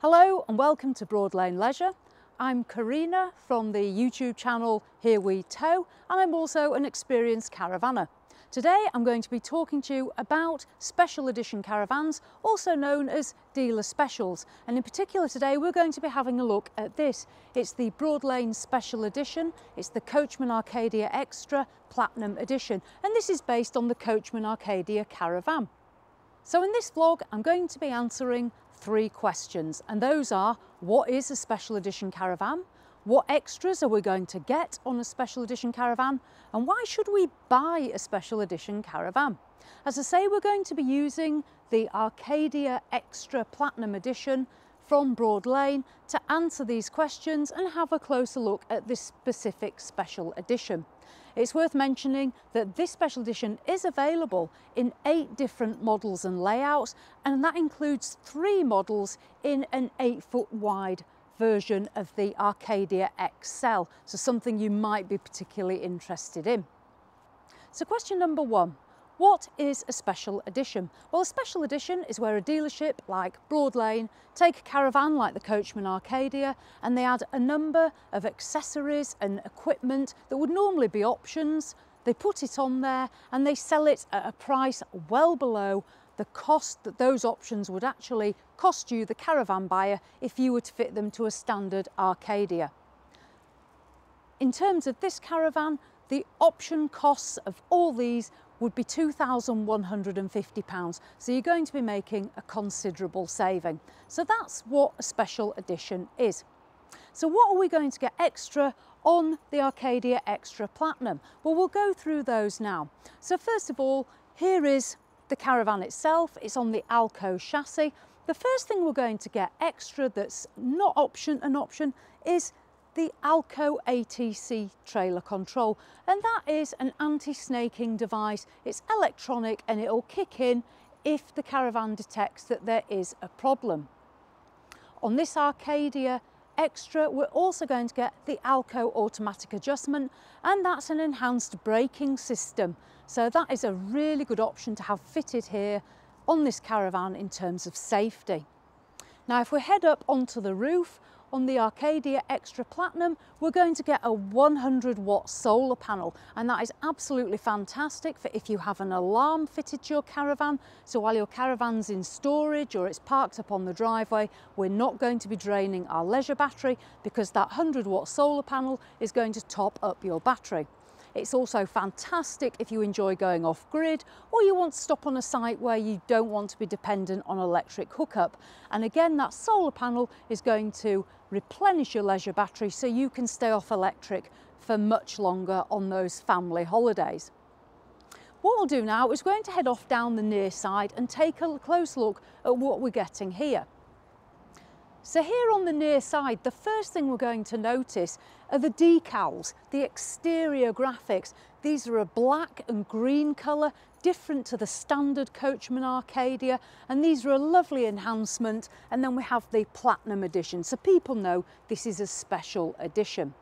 Hello and welcome to Broadlane Leisure. I'm Karina from the YouTube channel HereWeTow, and I'm also an experienced caravanner. Today I'm going to be talking to you about special edition caravans, also known as dealer specials, and in particular today we're going to be having a look at this. It's the Broadlane Special Edition. It's the Coachman Acadia Xtra Platinum Edition, and this is based on the Coachman Acadia caravan. So in this vlog I'm going to be answering three questions, and those are: what is a special edition caravan? What extras are we going to get on a special edition caravan? And why should we buy a special edition caravan? As I say, we're going to be using the Acadia Xtra Platinum Edition from Broadlane to answer these questions and have a closer look at this specific special edition. It's worth mentioning that this special edition is available in 8 different models and layouts, and that includes 3 models in an 8-foot wide version of the Acadia XL, so something you might be particularly interested in. So question number 1. What is a special edition? Well, a special edition is where a dealership like Broadlane take a caravan like the Coachman Acadia and they add a number of accessories and equipment that would normally be options. They put it on there and they sell it at a price well below the cost that those options would actually cost you, the caravan buyer, if you were to fit them to a standard Acadia. In terms of this caravan, the option costs of all these would be £2,150, so you're going to be making a considerable saving. So that's what a special edition is. So what are we going to get extra on the Acadia Xtra Platinum? Well, we'll go through those now. So first of all, here is the caravan itself. It's on the Alco chassis. The first thing we're going to get extra that's not an option is the Alco ATC trailer control, and that is an anti-snaking device. It's electronic and it'll kick in if the caravan detects that there is a problem. On this Acadia Xtra, we're also going to get the Alco automatic adjustment, and that's an enhanced braking system. So that is a really good option to have fitted here on this caravan in terms of safety. Now, if we head up onto the roof, on the Acadia Xtra Platinum, we're going to get a 100-watt solar panel, and that is absolutely fantastic for if you have an alarm fitted to your caravan. So while your caravan's in storage or it's parked up on the driveway, we're not going to be draining our leisure battery because that 100-watt solar panel is going to top up your battery. It's also fantastic if you enjoy going off grid or you want to stop on a site where you don't want to be dependent on electric hookup. And again, that solar panel is going to replenish your leisure battery so you can stay off electric for much longer on those family holidays. What we'll do now is we're going to head off down the near side and take a close look at what we're getting here. So here on the near side, the first thing we're going to notice are the decals, the exterior graphics. These are a black and green colour, different to the standard Coachman Acadia, and these are a lovely enhancement. And then we have the Platinum Edition, so people know this is a special edition.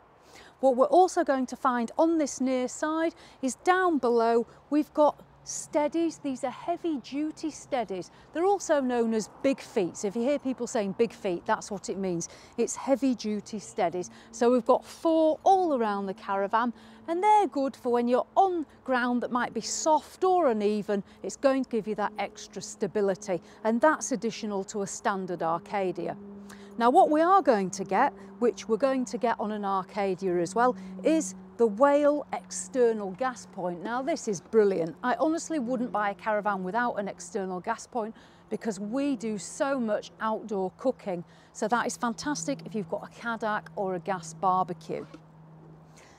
What we're also going to find on this near side is down below we've got Steadies. These are heavy duty Steadies. They're also known as big feet. So if you hear people saying big feet, that's what it means. It's heavy duty Steadies. So we've got 4 all around the caravan, and they're good for when you're on ground that might be soft or uneven. It's going to give you that extra stability, and that's additional to a standard Acadia. Now what we are going to get, which we're going to get on an Acadia as well, is the Whale external gas point. Now this is brilliant. I honestly wouldn't buy a caravan without an external gas point because we do so much outdoor cooking. So that is fantastic if you've got a Caddac or a gas barbecue.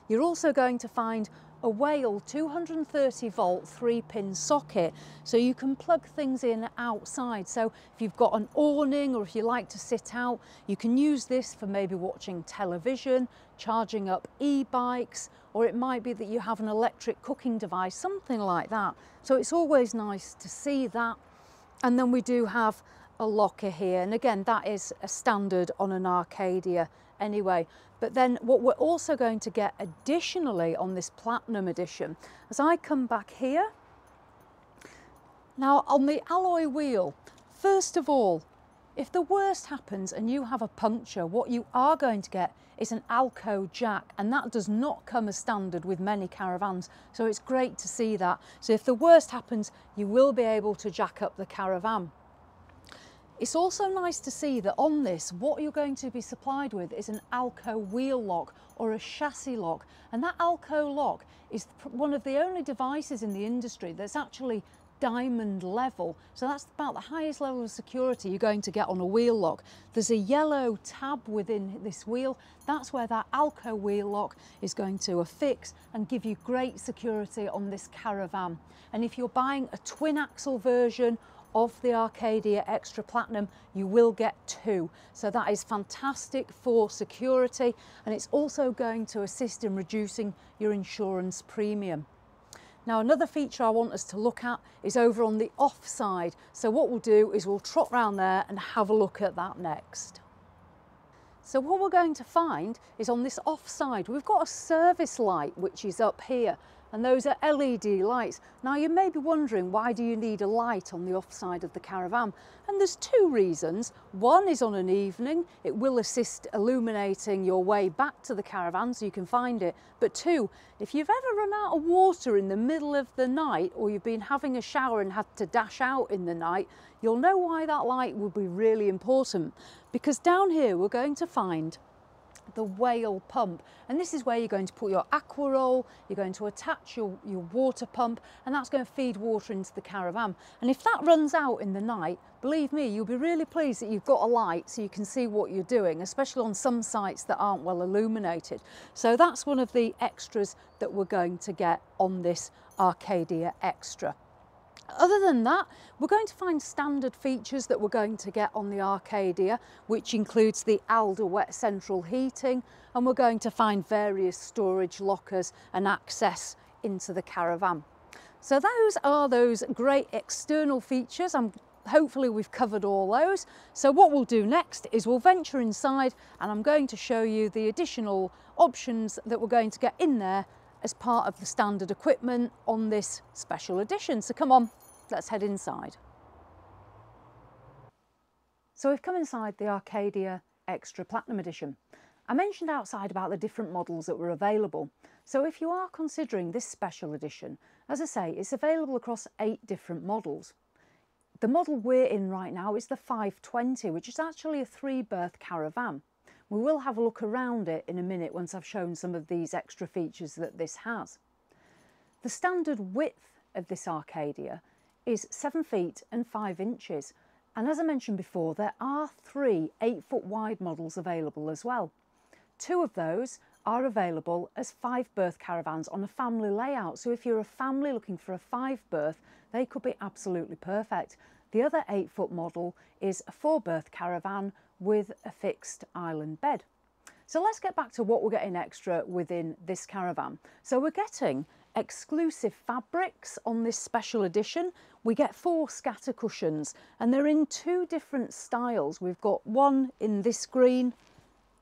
You're also going to find a Whale 230 volt 3-pin socket, so you can plug things in outside. So if you've got an awning or if you like to sit out, you can use this for maybe watching television, charging up e-bikes, or it might be that you have an electric cooking device, something like that. So it's always nice to see that. And then we do have a locker here, and again that is a standard on an Acadia anyway. But then what we're also going to get additionally on this Platinum Edition, as I come back here, now on the alloy wheel, first of all, If the worst happens and you have a puncture, what you are going to get is an Alco jack, and that does not come as standard with many caravans, so it's great to see that. So if the worst happens, you will be able to jack up the caravan. It's also nice to see that on this, what you're going to be supplied with is an Alco wheel lock or a chassis lock, and that Alco lock is one of the only devices in the industry that's actually diamond level. So that's about the highest level of security you're going to get on a wheel lock. There's a yellow tab within this wheel. That's where that Alco wheel lock is going to affix and give you great security on this caravan. And if you're buying a twin axle version of the Acadia Xtra Platinum, you will get two. So that is fantastic for security, and it's also going to assist in reducing your insurance premium. Now, another feature I want us to look at is over on the off side. So what we'll do is we'll trot round there and have a look at that next. So what we're going to find is on this off side, we've got a service light which is up here, and those are LED lights. Now you may be wondering, why do you need a light on the off side of the caravan? And there's two reasons. One is on an evening, it will assist illuminating your way back to the caravan so you can find it. But two, if you've ever run out of water in the middle of the night, or you've been having a shower and had to dash out in the night, you'll know why that light will be really important. Because down here we're going to find the whale pump, and this is where you're going to put your aqua roll, you're going to attach your water pump, and that's going to feed water into the caravan. And if that runs out in the night, believe me, you'll be really pleased that you've got a light so you can see what you're doing, especially on some sites that aren't well illuminated. So that's one of the extras that we're going to get on this Acadia Xtra. Other than that, we're going to find standard features that we're going to get on the Acadia, which includes the Alder wet central heating, and we're going to find various storage lockers and access into the caravan. So those are those great external features. Hopefully we've covered all those. So what we'll do next is we'll venture inside, and I'm going to show you the additional options that we're going to get in there as part of the standard equipment on this special edition. So come on, let's head inside. So we've come inside the Acadia Xtra Platinum Edition. I mentioned outside about the different models that were available. So if you are considering this special edition, as I say, it's available across 8 different models. The model we're in right now is the 520, which is actually a 3-berth caravan. We will have a look around it in a minute once I've shown some of these extra features that this has. The standard width of this Acadia is 7 feet and 5 inches. And as I mentioned before, there are 3 8-foot wide models available as well. 2 of those are available as 5-berth caravans on a family layout. So if you're a family looking for a 5-berth, they could be absolutely perfect. The other 8-foot model is a 4-berth caravan with a fixed island bed. So let's get back to what we're getting extra within this caravan. So we're getting exclusive fabrics on this special edition. We get 4 scatter cushions, and they're in 2 different styles. We've got one in this green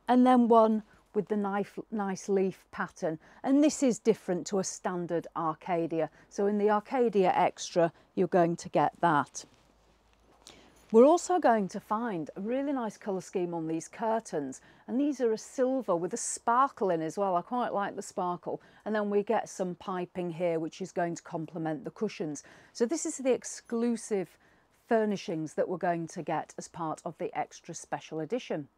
and then one with the nice leaf pattern, and this is different to a standard Acadia. So in the Acadia Xtra you're going to get that. We're also going to find a really nice colour scheme on these curtains, and these are a silver with a sparkle in as well. I quite like the sparkle. And then we get some piping here which is going to complement the cushions. So this is the exclusive furnishings that we're going to get as part of the Xtra Special Edition.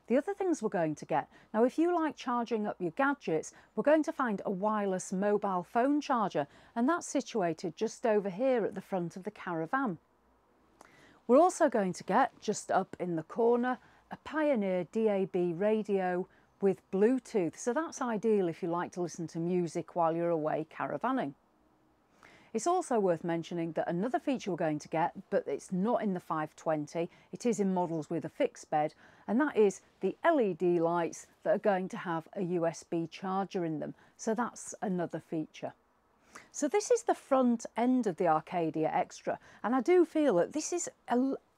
The other things we're going to get, now if you like charging up your gadgets, we're going to find a wireless mobile phone charger, and that's situated just over here at the front of the caravan. We're also going to get, just up in the corner, a Pioneer DAB radio with Bluetooth. So that's ideal if you like to listen to music while you're away caravanning. It's also worth mentioning that another feature we're going to get, but it's not in the 520, it is in models with a fixed bed, and that is the LED lights that are going to have a USB charger in them. So that's another feature. So this is the front end of the Acadia Xtra, and I do feel that this is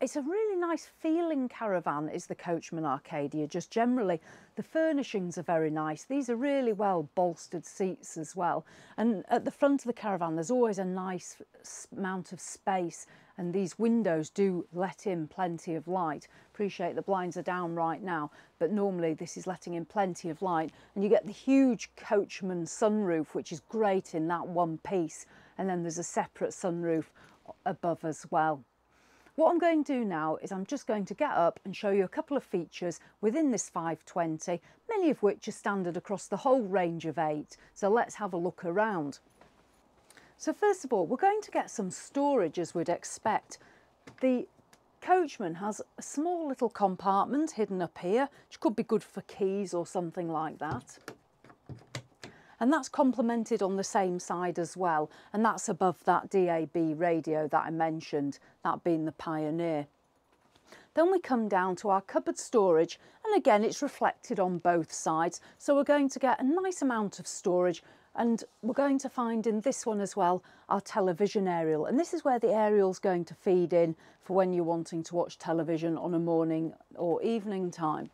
it's a really nice feeling caravan, is the Coachman Acadia. Just generally, the furnishings are very nice. These are really well bolstered seats as well, and at the front of the caravan there's always a nice amount of space, and these windows do let in plenty of light. Appreciate the blinds are down right now, but normally this is letting in plenty of light, and you get the huge Coachman sunroof, which is great in that one piece, and then there's a separate sunroof above as well. What I'm going to do now is I'm just going to get up and show you a couple of features within this 520, many of which are standard across the whole range of 8. So let's have a look around. So first of all, we're going to get some storage as we'd expect. The Coachman has a small little compartment hidden up here, which could be good for keys or something like that. And that's complemented on the same side as well, and that's above that DAB radio that I mentioned, that being the Pioneer. Then we come down to our cupboard storage, and again it's reflected on both sides, so we're going to get a nice amount of storage, and we're going to find in this one as well our television aerial, and this is where the aerial's going to feed in for when you're wanting to watch television on a morning or evening time.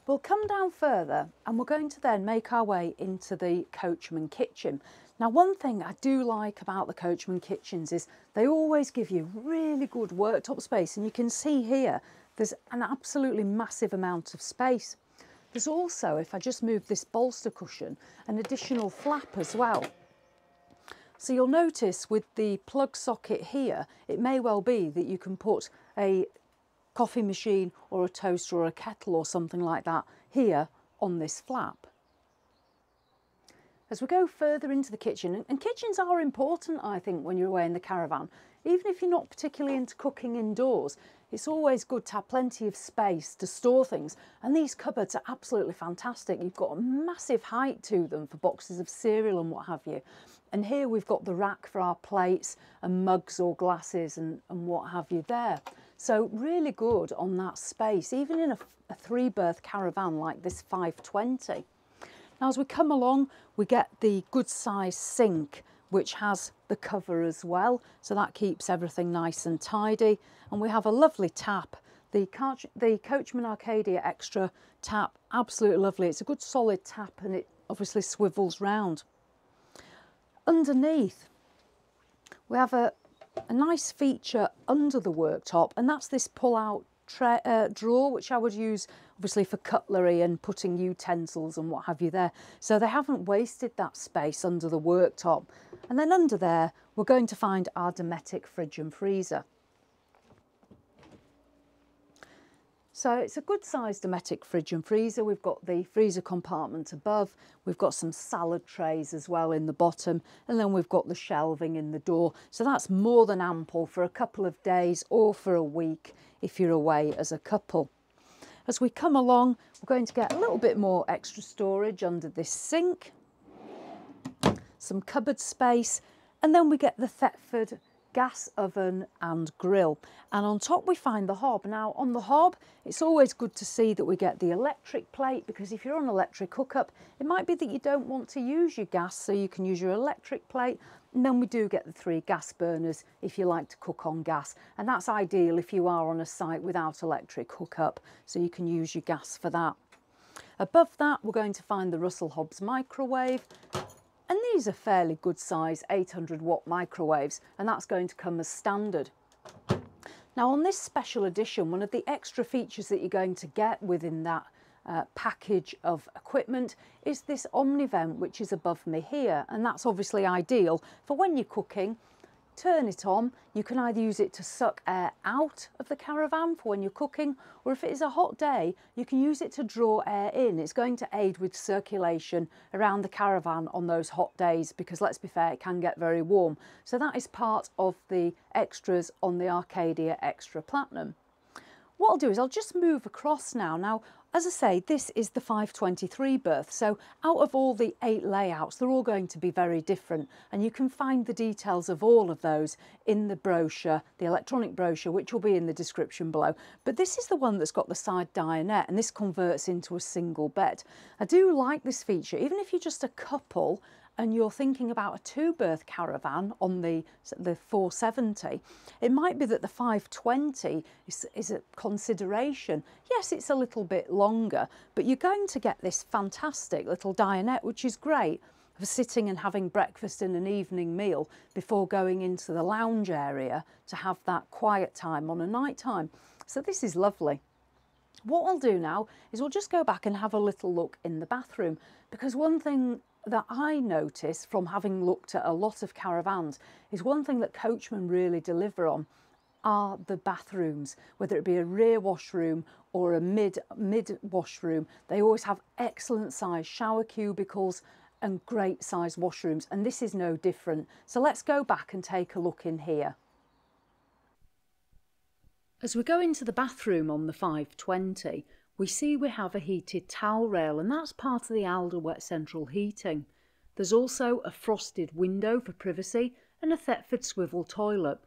We'll come down further and we're going to then make our way into the Coachman Kitchen. Now, one thing I do like about the Coachman Kitchens is they always give you really good worktop space, and you can see here there's an absolutely massive amount of space. There's also, if I just move this bolster cushion, an additional flap as well. So you'll notice with the plug socket here, it may well be that you can put a coffee machine or a toaster or a kettle or something like that here on this flap. As we go further into the kitchen, and kitchens are important, I think, when you're away in the caravan, even if you're not particularly into cooking indoors, it's always good to have plenty of space to store things, and these cupboards are absolutely fantastic. You've got a massive height to them for boxes of cereal and what have you. And here we've got the rack for our plates and mugs or glasses and what have you there. So really good on that space, even in a 3-berth caravan like this 520. Now as we come along, we get the good size sink, which has the cover as well. So that keeps everything nice and tidy. And we have a lovely tap. The Coachman Acadia Xtra tap, absolutely lovely. It's a good solid tap, and it obviously swivels round. Underneath, we have a nice feature under the worktop, and that's this pull-out drawer, which I would use obviously for cutlery and putting utensils and what have you there. So they haven't wasted that space under the worktop. And then under there, we're going to find our Dometic fridge and freezer. So it's a good sized Dometic fridge and freezer. We've got the freezer compartment above, we've got some salad trays as well in the bottom, and then we've got the shelving in the door. So that's more than ample for a couple of days or for a week if you're away as a couple. As we come along, we're going to get a little bit more extra storage under this sink, some cupboard space, and then we get the Thetford gas oven and grill, and on top we find the hob. Now on the hob, it's always good to see that we get the electric plate, because if you're on electric hookup, it might be that you don't want to use your gas, so you can use your electric plate. And then we do get the 3 gas burners if you like to cook on gas, and that's ideal if you are on a site without electric hookup, so you can use your gas for that. Above that, we're going to find the Russell Hobbs microwave. And these are fairly good size 800-watt microwaves, and that's going to come as standard. Now on this special edition, one of the extra features that you're going to get within that package of equipment is this Omnivent, which is above me here, and that's obviously ideal for when you're cooking. Turn it on, you can either use it to suck air out of the caravan for when you're cooking, or if it is a hot day, you can use it to draw air in. It's going to aid with circulation around the caravan on those hot days, because let's be fair, it can get very warm. So that is part of the extras on the Arcadia Xtra Platinum. What I'll do is I'll just move across now. Now, as I say, this is the 523 berth, so out of all the 8 layouts, they're all going to be very different, and you can find the details of all of those in the brochure, the electronic brochure, which will be in the description below. But this is the one that's got the side dinette, and this converts into a single bed. I do like this feature, even if you're just a couple and you're thinking about a 2-berth caravan on the 470, it might be that the 520 is a consideration. Yes, it's a little bit longer, but you're going to get this fantastic little dinette, which is great of sitting and having breakfast and an evening meal before going into the lounge area to have that quiet time on a night time. So this is lovely. What I'll do now is we'll just go back and have a little look in the bathroom, because one thing that I notice from having looked at a lot of caravans is one thing that Coachman really deliver on are the bathrooms, whether it be a rear washroom or a mid washroom. They always have excellent size shower cubicles and great size washrooms, and this is no different. So let's go back and take a look in here. As we go into the bathroom on the 520, we see we have a heated towel rail, and that's part of the Alder wet central heating. There's also a frosted window for privacy and a Thetford swivel toilet.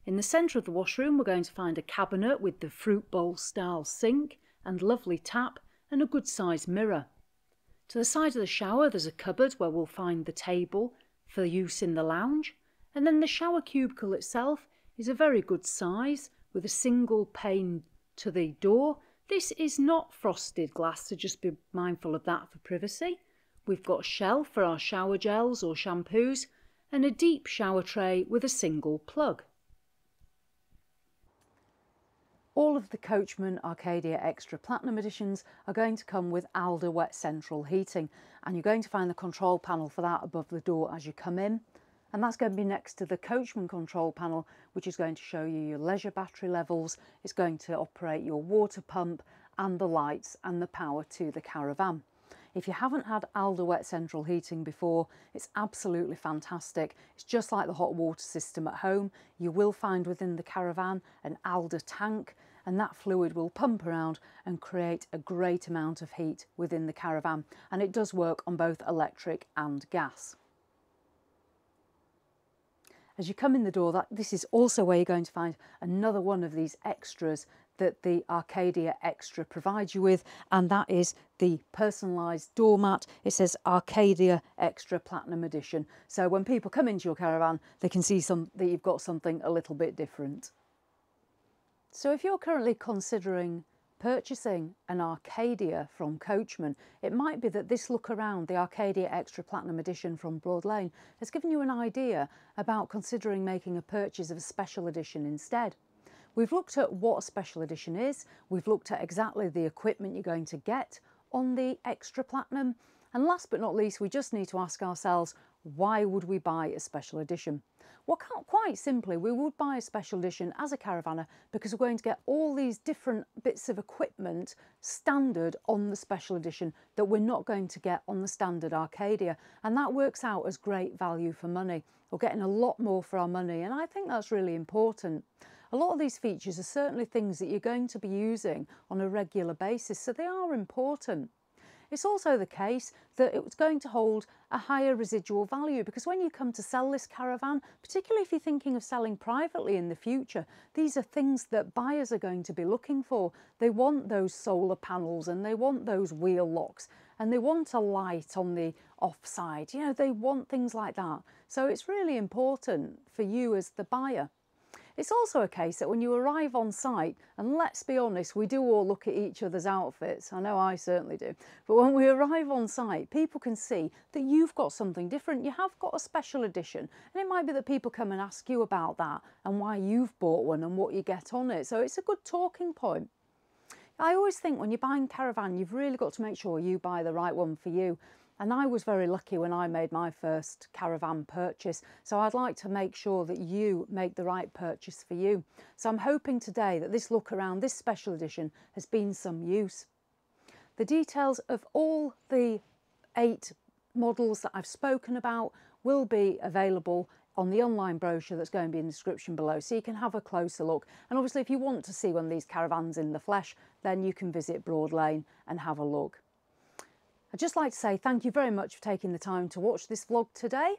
In the centre of the washroom we're going to find a cabinet with the fruit bowl style sink and lovely tap and a good sized mirror. To the side of the shower there's a cupboard where we'll find the table for use in the lounge, and then the shower cubicle itself is a very good size with a single pane to the door. This is not frosted glass, so just be mindful of that for privacy. We've got a shelf for our shower gels or shampoos and a deep shower tray with a single plug. All of the Coachman Arcadia Extra Platinum editions are going to come with Alder wet central heating, and you're going to find the control panel for that above the door as you come in. And that's going to be next to the Coachman control panel, which is going to show you your leisure battery levels. It's going to operate your water pump and the lights and the power to the caravan. If you haven't had Alder wet central heating before, it's absolutely fantastic. It's just like the hot water system at home. You will find within the caravan an Alder tank, and that fluid will pump around and create a great amount of heat within the caravan. And it does work on both electric and gas. As you come in the door, this is also where you're going to find another one of these extras that the Arcadia Extra provides you with, and that is the personalised doormat. It says Arcadia Extra Platinum Edition. So when people come into your caravan, they can see that you've got something a little bit different. So if you're currently considering purchasing an Arcadia from Coachman, it might be that this look around, the Arcadia Extra Platinum Edition from Broadlane, has given you an idea about considering making a purchase of a special edition instead. We've looked at what a special edition is, we've looked at exactly the equipment you're going to get on the Extra Platinum, and last but not least we just need to ask ourselves, why would we buy a special edition? Well, quite simply, we would buy a special edition as a caravanner because we're going to get all these different bits of equipment standard on the special edition that we're not going to get on the standard Arcadia, and that works out as great value for money. We're getting a lot more for our money, and I think that's really important. A lot of these features are certainly things that you're going to be using on a regular basis, so they are important. It's also the case that it's going to hold a higher residual value, because when you come to sell this caravan, particularly if you're thinking of selling privately in the future, these are things that buyers are going to be looking for. They want those solar panels and they want those wheel locks and they want a light on the offside. You know, they want things like that. So it's really important for you as the buyer. It's also a case that when you arrive on site, and let's be honest, we do all look at each other's outfits. I know I certainly do. But when we arrive on site, people can see that you've got something different. You have got a special edition. And it might be that people come and ask you about that and why you've bought one and what you get on it. So it's a good talking point. I always think when you're buying caravan, you've really got to make sure you buy the right one for you. And I was very lucky when I made my first caravan purchase, so I'd like to make sure that you make the right purchase for you. So I'm hoping today that this look around this special edition has been some use. The details of all the 8 models that I've spoken about will be available on the online brochure that's going to be in the description below, so you can have a closer look. And obviously if you want to see one of these caravans in the flesh, then you can visit Broadlane and have a look. I'd just like to say thank you very much for taking the time to watch this vlog today.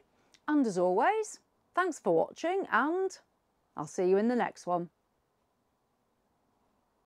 And as always, thanks for watching, and I'll see you in the next one.